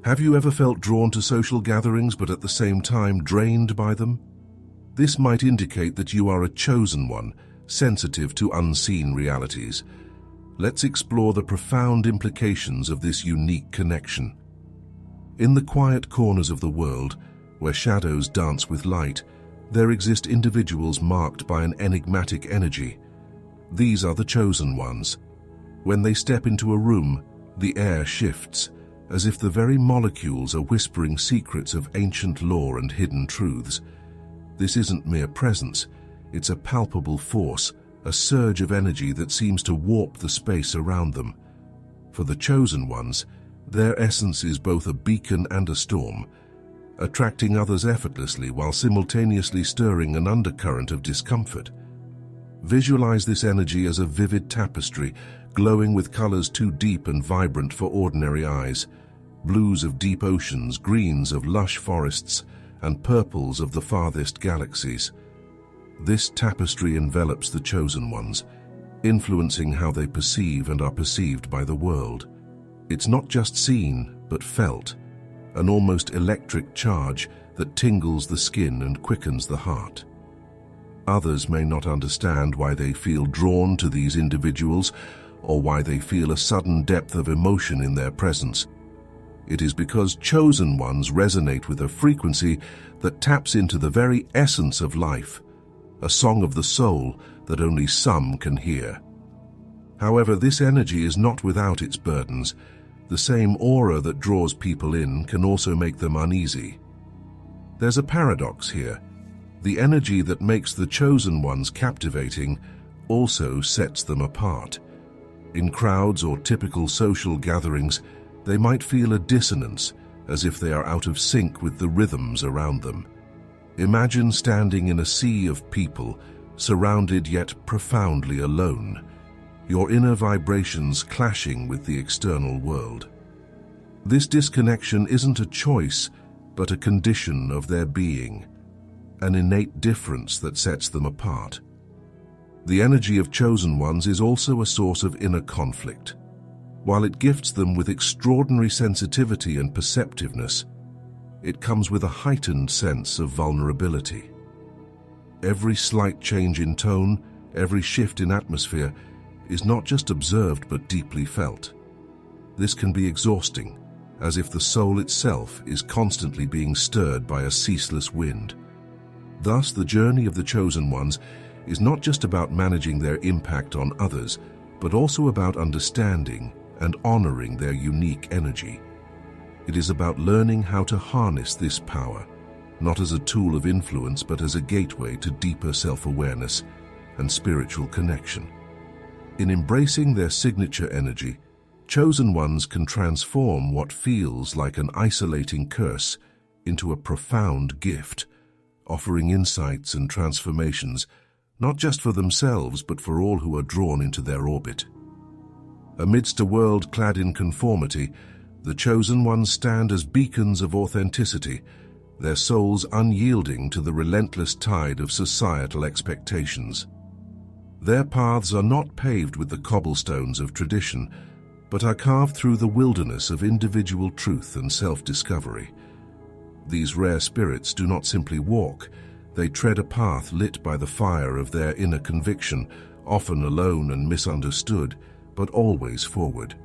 Have you ever felt drawn to social gatherings but at the same time drained by them? This might indicate that you are a chosen one, sensitive to unseen realities. Let's explore the profound implications of this unique connection. In the quiet corners of the world, where shadows dance with light, there exist individuals marked by an enigmatic energy. These are the chosen ones. When they step into a room, the air shifts, as if the very molecules are whispering secrets of ancient lore and hidden truths. This isn't mere presence, it's a palpable force, a surge of energy that seems to warp the space around them. For the chosen ones, their essence is both a beacon and a storm, attracting others effortlessly while simultaneously stirring an undercurrent of discomfort. Visualize this energy as a vivid tapestry, glowing with colors too deep and vibrant for ordinary eyes. Blues of deep oceans, greens of lush forests, and purples of the farthest galaxies. This tapestry envelops the chosen ones, influencing how they perceive and are perceived by the world. It's not just seen, but felt, an almost electric charge that tingles the skin and quickens the heart. Others may not understand why they feel drawn to these individuals or why they feel a sudden depth of emotion in their presence. It is because chosen ones resonate with a frequency that taps into the very essence of life, a song of the soul that only some can hear. However, this energy is not without its burdens. The same aura that draws people in can also make them uneasy. There's a paradox here. The energy that makes the chosen ones captivating also sets them apart. In crowds or typical social gatherings, they might feel a dissonance, as if they are out of sync with the rhythms around them. Imagine standing in a sea of people, surrounded yet profoundly alone, your inner vibrations clashing with the external world. This disconnection isn't a choice, but a condition of their being, an innate difference that sets them apart. The energy of chosen ones is also a source of inner conflict. While it gifts them with extraordinary sensitivity and perceptiveness, it comes with a heightened sense of vulnerability. Every slight change in tone, every shift in atmosphere, is not just observed but deeply felt. This can be exhausting, as if the soul itself is constantly being stirred by a ceaseless wind. Thus, the journey of the chosen ones is not just about managing their impact on others, but also about understanding and honoring their unique energy. It is about learning how to harness this power, not as a tool of influence, but as a gateway to deeper self-awareness and spiritual connection. In embracing their signature energy, chosen ones can transform what feels like an isolating curse into a profound gift, offering insights and transformations, not just for themselves, but for all who are drawn into their orbit. Amidst a world clad in conformity, the chosen ones stand as beacons of authenticity, their souls unyielding to the relentless tide of societal expectations. Their paths are not paved with the cobblestones of tradition, but are carved through the wilderness of individual truth and self-discovery. These rare spirits do not simply walk, they tread a path lit by the fire of their inner conviction, often alone and misunderstood, but always forward.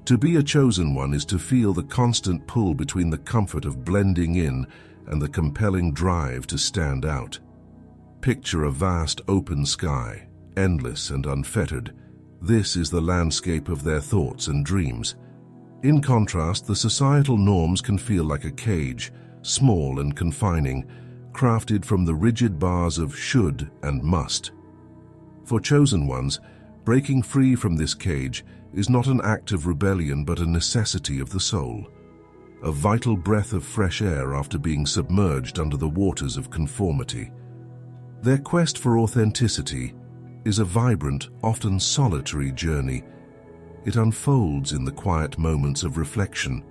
To be a chosen one is to feel the constant pull between the comfort of blending in and the compelling drive to stand out. Picture a vast open sky, endless and unfettered. This is the landscape of their thoughts and dreams. In contrast, the societal norms can feel like a cage, small and confining, crafted from the rigid bars of should and must. For chosen ones, breaking free from this cage is not an act of rebellion but a necessity of the soul, a vital breath of fresh air after being submerged under the waters of conformity. Their quest for authenticity is a vibrant, often solitary journey. It unfolds in the quiet moments of reflection,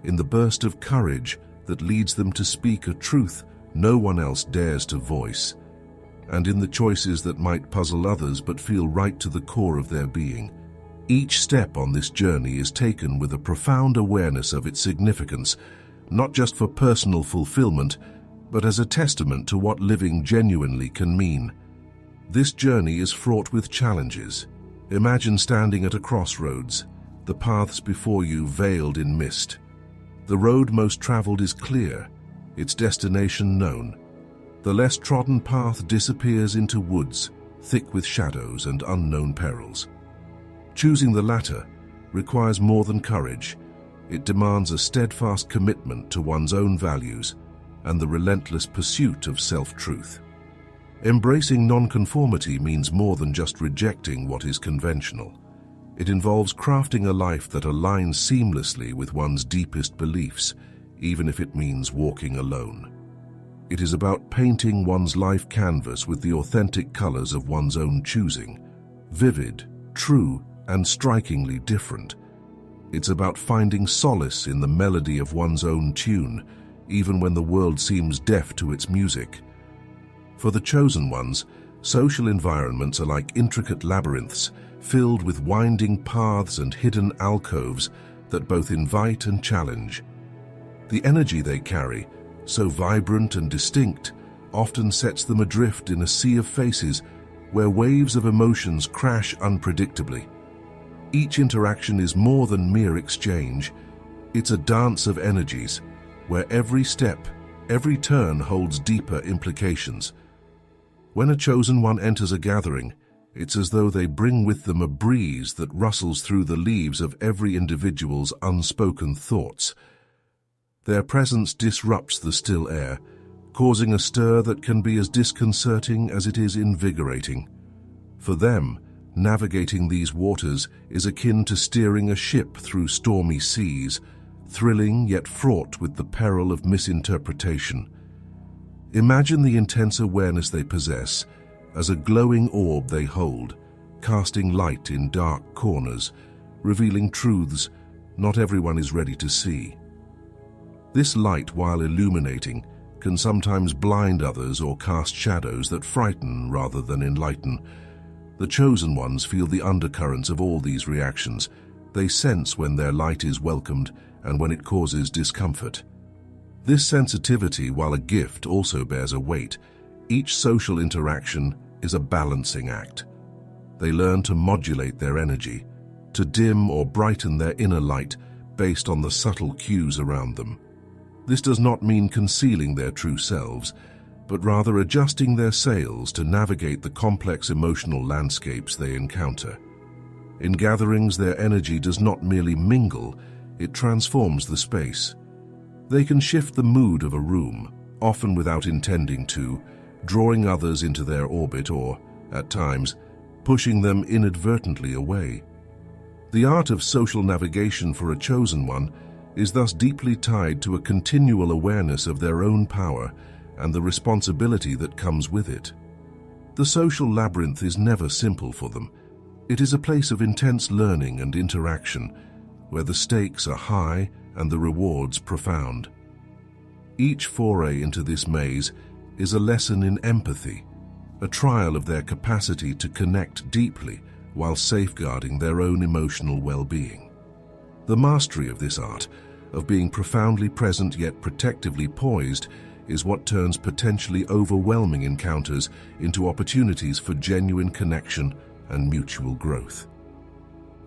in the burst of courage that leads them to speak a truth no one else dares to voice, and in the choices that might puzzle others but feel right to the core of their being. Each step on this journey is taken with a profound awareness of its significance, not just for personal fulfillment, but as a testament to what living genuinely can mean. This journey is fraught with challenges. Imagine standing at a crossroads, the paths before you veiled in mist. The road most traveled is clear, its destination known. The less trodden path disappears into woods, thick with shadows and unknown perils. Choosing the latter requires more than courage. It demands a steadfast commitment to one's own values and the relentless pursuit of self-truth. Embracing nonconformity means more than just rejecting what is conventional. It involves crafting a life that aligns seamlessly with one's deepest beliefs, even if it means walking alone. It is about painting one's life canvas with the authentic colors of one's own choosing, vivid, true, and strikingly different. It's about finding solace in the melody of one's own tune, even when the world seems deaf to its music. For the chosen ones, social environments are like intricate labyrinths, filled with winding paths and hidden alcoves that both invite and challenge. The energy they carry, so vibrant and distinct, often sets them adrift in a sea of faces where waves of emotions crash unpredictably. Each interaction is more than mere exchange. It's a dance of energies, where every step, every turn holds deeper implications. When a chosen one enters a gathering, it's as though they bring with them a breeze that rustles through the leaves of every individual's unspoken thoughts. Their presence disrupts the still air, causing a stir that can be as disconcerting as it is invigorating. For them, navigating these waters is akin to steering a ship through stormy seas, thrilling yet fraught with the peril of misinterpretation. Imagine the intense awareness they possess as a glowing orb they hold, casting light in dark corners, revealing truths not everyone is ready to see. This light, while illuminating, can sometimes blind others or cast shadows that frighten rather than enlighten. The chosen ones feel the undercurrents of all these reactions. They sense when their light is welcomed and when it causes discomfort. This sensitivity, while a gift, also bears a weight. Each social interaction is a balancing act. They learn to modulate their energy, to dim or brighten their inner light based on the subtle cues around them. This does not mean concealing their true selves, but rather adjusting their sails to navigate the complex emotional landscapes they encounter. In gatherings, their energy does not merely mingle, it transforms the space. They can shift the mood of a room, often without intending to, drawing others into their orbit or, at times, pushing them inadvertently away. The art of social navigation for a chosen one is thus deeply tied to a continual awareness of their own power and the responsibility that comes with it. The social labyrinth is never simple for them. It is a place of intense learning and interaction, where the stakes are high and the rewards profound. Each foray into this maze is a lesson in empathy, a trial of their capacity to connect deeply while safeguarding their own emotional well-being. The mastery of this art, of being profoundly present yet protectively poised, is what turns potentially overwhelming encounters into opportunities for genuine connection and mutual growth.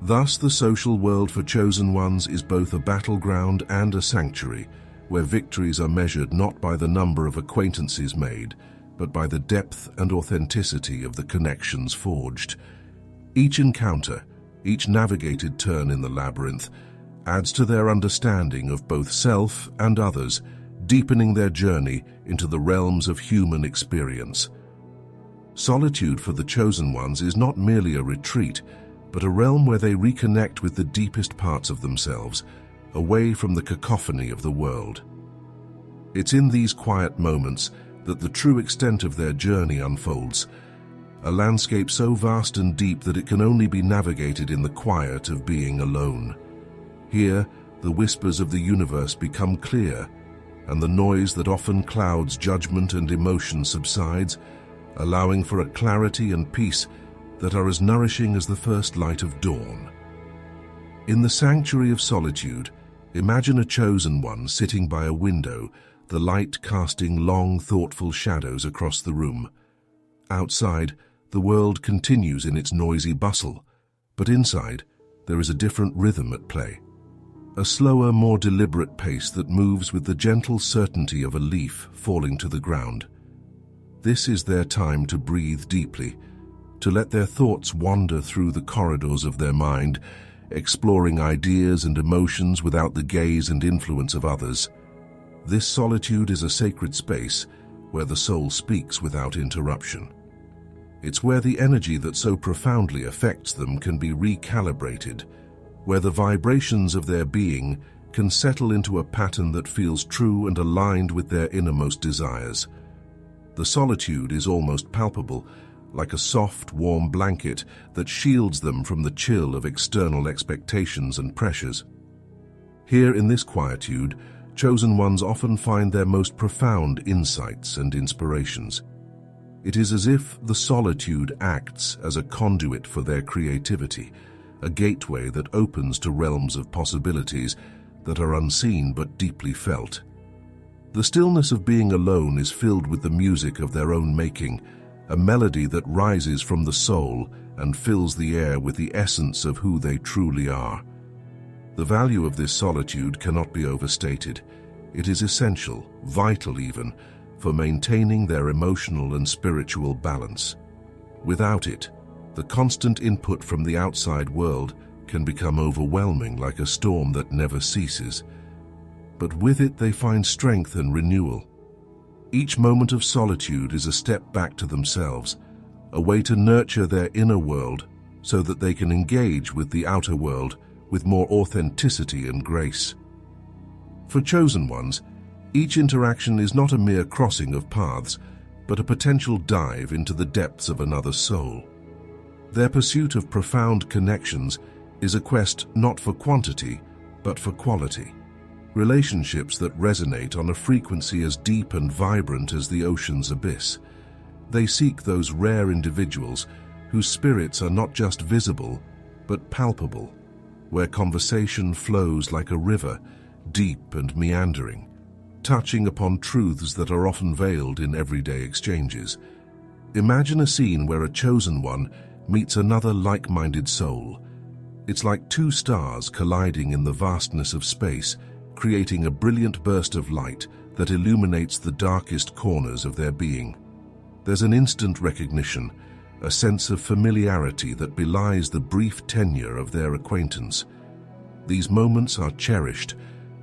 Thus, the social world for chosen ones is both a battleground and a sanctuary, where victories are measured not by the number of acquaintances made, but by the depth and authenticity of the connections forged. Each encounter, each navigated turn in the labyrinth, adds to their understanding of both self and others, deepening their journey into the realms of human experience. Solitude for the chosen ones is not merely a retreat, but a realm where they reconnect with the deepest parts of themselves, away from the cacophony of the world. It's in these quiet moments that the true extent of their journey unfolds, a landscape so vast and deep that it can only be navigated in the quiet of being alone. Here, the whispers of the universe become clear, and the noise that often clouds judgment and emotion subsides, allowing for a clarity and peace that are as nourishing as the first light of dawn. In the sanctuary of solitude, imagine a chosen one sitting by a window, the light casting long, thoughtful shadows across the room. Outside, the world continues in its noisy bustle, but inside, there is a different rhythm at play. A slower, more deliberate pace that moves with the gentle certainty of a leaf falling to the ground. This is their time to breathe deeply, to let their thoughts wander through the corridors of their mind, exploring ideas and emotions without the gaze and influence of others. This solitude is a sacred space where the soul speaks without interruption. It's where the energy that so profoundly affects them can be recalibrated, where the vibrations of their being can settle into a pattern that feels true and aligned with their innermost desires. The solitude is almost palpable, like a soft, warm blanket that shields them from the chill of external expectations and pressures. Here in this quietude, chosen ones often find their most profound insights and inspirations. It is as if the solitude acts as a conduit for their creativity, a gateway that opens to realms of possibilities that are unseen but deeply felt. The stillness of being alone is filled with the music of their own making, a melody that rises from the soul and fills the air with the essence of who they truly are. The value of this solitude cannot be overstated. It is essential, vital even, for maintaining their emotional and spiritual balance. Without it, the constant input from the outside world can become overwhelming, like a storm that never ceases. But with it they find strength and renewal. Each moment of solitude is a step back to themselves, a way to nurture their inner world so that they can engage with the outer world with more authenticity and grace. For chosen ones, each interaction is not a mere crossing of paths, but a potential dive into the depths of another soul. Their pursuit of profound connections is a quest not for quantity, but for quality. Relationships that resonate on a frequency as deep and vibrant as the ocean's abyss. They seek those rare individuals whose spirits are not just visible, but palpable, where conversation flows like a river, deep and meandering, touching upon truths that are often veiled in everyday exchanges. Imagine a scene where a chosen one meets another like-minded soul. It's like two stars colliding in the vastness of space, creating a brilliant burst of light that illuminates the darkest corners of their being. There's an instant recognition, a sense of familiarity that belies the brief tenure of their acquaintance. These moments are cherished,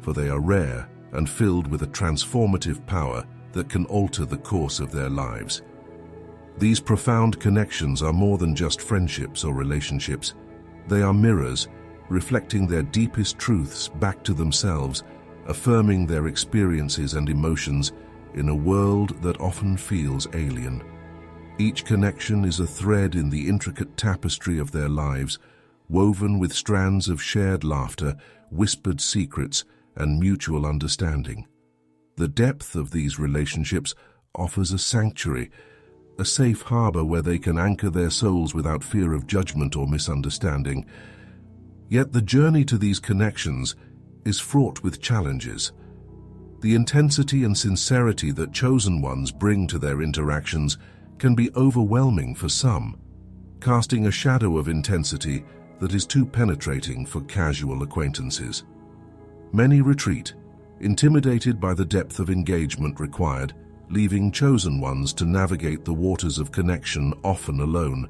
for they are rare and filled with a transformative power that can alter the course of their lives. These profound connections are more than just friendships or relationships. They are mirrors, reflecting their deepest truths back to themselves, affirming their experiences and emotions in a world that often feels alien. Each connection is a thread in the intricate tapestry of their lives, woven with strands of shared laughter, whispered secrets, and mutual understanding. The depth of these relationships offers a sanctuary, a safe harbor where they can anchor their souls without fear of judgment or misunderstanding. Yet the journey to these connections is fraught with challenges. The intensity and sincerity that chosen ones bring to their interactions can be overwhelming for some, casting a shadow of intensity that is too penetrating for casual acquaintances. Many retreat, intimidated by the depth of engagement required, leaving chosen ones to navigate the waters of connection often alone,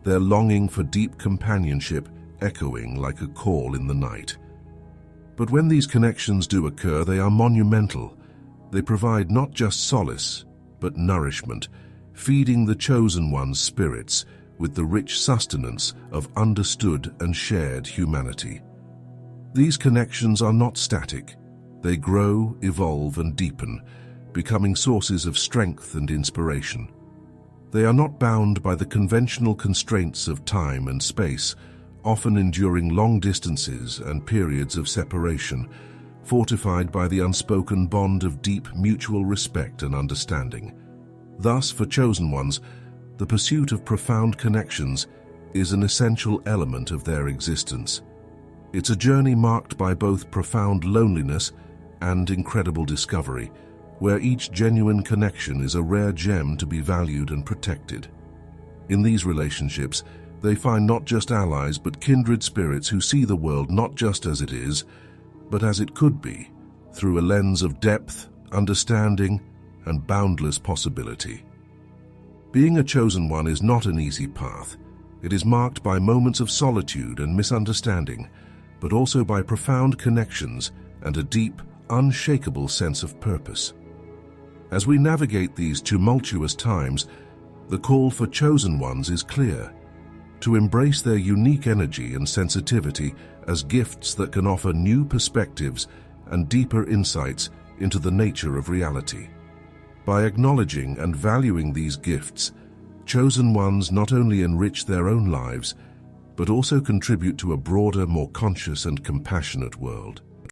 their longing for deep companionship echoing like a call in the night. But when these connections do occur, they are monumental. They provide not just solace, but nourishment, feeding the chosen one's spirits with the rich sustenance of understood and shared humanity. These connections are not static. They grow, evolve, and deepen, becoming sources of strength and inspiration. They are not bound by the conventional constraints of time and space, often enduring long distances and periods of separation, fortified by the unspoken bond of deep mutual respect and understanding. Thus, for chosen ones, the pursuit of profound connections is an essential element of their existence. It's a journey marked by both profound loneliness and incredible discovery, where each genuine connection is a rare gem to be valued and protected. In these relationships, they find not just allies but kindred spirits who see the world not just as it is, but as it could be, through a lens of depth, understanding, and boundless possibility. Being a chosen one is not an easy path. It is marked by moments of solitude and misunderstanding, but also by profound connections and a deep, unshakable sense of purpose. As we navigate these tumultuous times, the call for chosen ones is clear: to embrace their unique energy and sensitivity as gifts that can offer new perspectives and deeper insights into the nature of reality. By acknowledging and valuing these gifts, chosen ones not only enrich their own lives, but also contribute to a broader, more conscious and compassionate world.